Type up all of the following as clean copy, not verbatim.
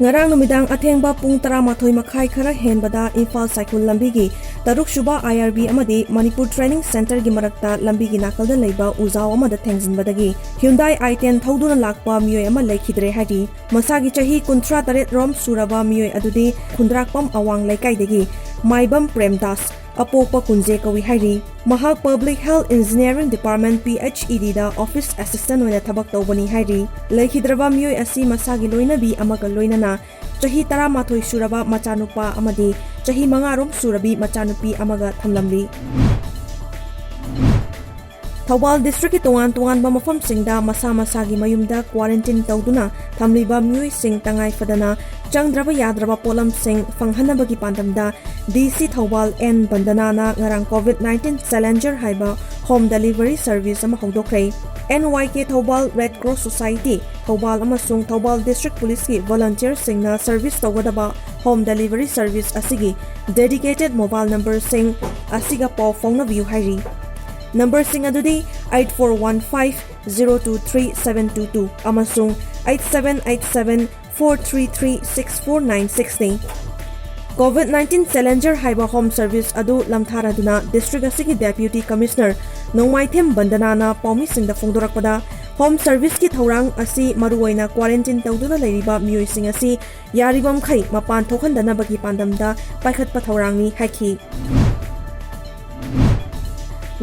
Ngarang numidang athengba pung 12 makhai khara henbada Imphal Cycle Lambigi Taruk Shuba IRB amadi Manipur Training Center gi marakta Lambigi nakalda leiba uzaw amada thengzinbadagi Hyundai i10 thauduna lakpa miyoi ama leikhidre hari masagi chahi 38 rom suraba miyoi adudi khundrakpam awang leikaidagi Maibam Premdas Apopa Kunje kawi hari Mahak Public Health Engineering Department PHED da Office Assistant oina thabak tawbani hari Leikhidraba miyoi asi masagi loinabi amaga loinana chahi 13 suraba machanupa amadi chahi 5 rom surabi machanupi amaga thamlamli Thawal District ki tongan ba mafam singda masa masagi mayumda quarantine tawduna thamliba miyoi sing tangai fadana changdraba yadraba polam sing fanghanabagi pandamda DC Thawal N Bandanana ngarang COVID-19 Challenger haiba home delivery service ama hodokre NYK Thawal Red Cross Society Thawal amasung Thawal District Police ki volunteer singna service tawgadaba home delivery service asigi dedicated mobile number sing asiga paw phone view hairi Number sing adudi 8415023722 amasung 8787433649 ni COVID-19 Challenger haiba home service adu lamtharaduna district asigi deputy commissioner Nongmaithem Bandanana paumi singda phongdorakpada home service ki thorang asi maruoina quarantine tawduna leiriba miyoi sing asi yaribam khai mapan thokhandana bagi pandamda paikhatpa thorangni haiki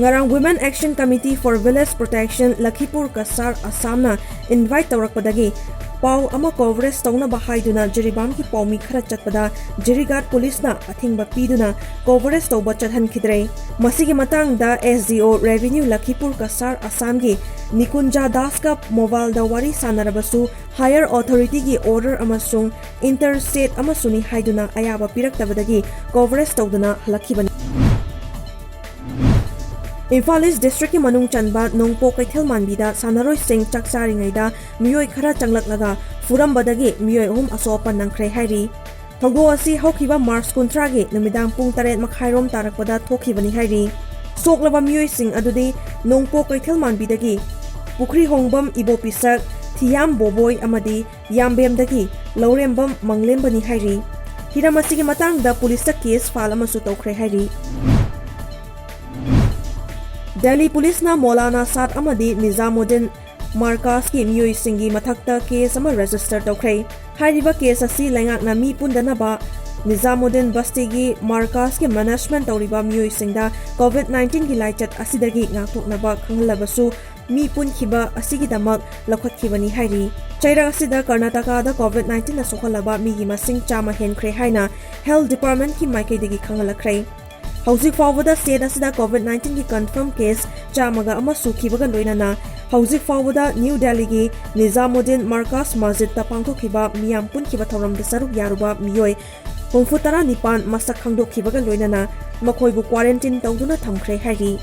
Ngarang Women Action Committee for Village Protection Lakhipur Kasar Assamna invite tawrakpadagi Pau ama coverage tawna bahaiduna Jiribam ki paumi khara chatpada Jirigat Police na athingba piduna coverage tawba chathankhidre masigi matangda SDO Revenue Lakhipur Kasar Assam gi Nikunja Das ka mobile da wari sanarabasu higher authority gi order amasung interstate amasuni haiduna ayaba piraktabadagi coverage tawduna halakhibani Imphal East District ki manung chanba nongpo kaithel manbida sanaroi sing chakchari ngaida miyoi khara changlaklaga furambadagi miyoi hum asopa nangkhre hairi thogo asi hokhiba March kuntra gi numidang pung 8 makhairom tarakpada thokhibani hairi soklaba miyoi sing adudi nongpo kaithel manbidagi Pukri Hongbam Ibo Pisak Thiam Boboy amadi Yambemdagi Laurembam Manglembani hairi hiramasi ki matangda police case file amasu tawkhre hairi Delhi Police na Maulana Sat amadi Nizamuddin Markas ki miyoi singi mathakta case ama register tawkhre hairiba case asi lengak na mi pundanaba Nizamuddin Bastigi Markas ki management tawriba miyoi singda COVID-19 ki laichat asidagi ngakthoknaba khanglabasu mi punkhiba asigi damak lakhatkibani hairi chaira asida Karnataka da COVID-19 na sokhalaba mi gi masing chama henkre haina Health Department ki maikaidagi khangalakhre Hauzik fawada state asida COVID-19 ki confirm case chamaga ama sukhibaga loinana Hauzik fawada New Delhi gi Nizamuddin Markas Masjid ta pangthokhiba miyam punkhiba thoram de saruk yaruba miyoi Hongfutara nipan masak khangdokhibaga loinana makhoibu quarantine tawduna thamkhre hairi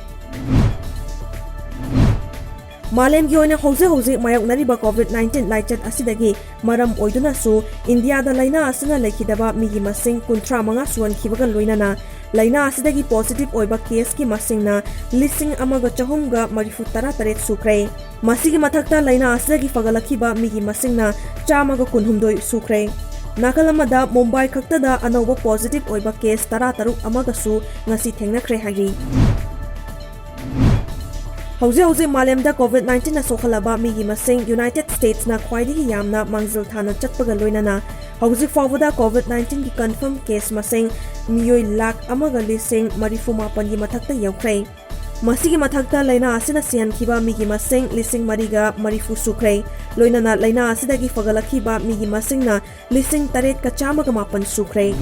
Malem gi oina hauze mayoknariba COVID-19 laichat asidagi maram oiduna su India da laina asina lekhidaba migi masing 35 suan khibaga loinana laina asidagi positive oiba case ki masingna listing amaga chahumga marifutara taret sukre masigi mathakta laina asidagi fagalakhiba migi masingna chamaga kunhumdoi sukre Nakalamada Mumbai khaktada anoba positive oiba case 13 amaga su ngasi thengnakre hagi Hauze Malemda COVID-19 na sokhalaba migi masing United States na khwaidigi yamna mangzil thana chatpaga loinana hauze fawada COVID-19 ki confirm case masing miyoi lakh amaga lising marifumapan gi mathakta yaukhre masigi mathakta laina asina sian khiba migi masing lising mariga marifu sukre loinana laina asida gi fagalakhiba migi masing na lising taret ka chamaga mapan sukre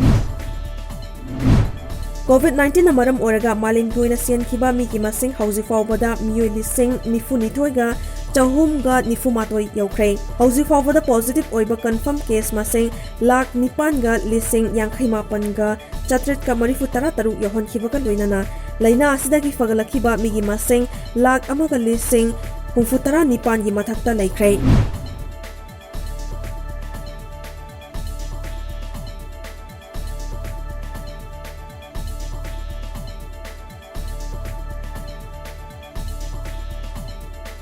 COVID-19 na maram oraga maling tuina sian khiba migi masing hauzi fawbada miyoi lising nifu nitoiga chahum ga nifu matoi yaukre hauzi fawbada positive oiba confirm case masing lakh nipan ga lising yangkhai mapan ga chatret ka marifu tarataru yohon khibaga loinana laina asidagi fagalakhiba migi masing lakh amaga lising humfutara nipan gi mathakta laikre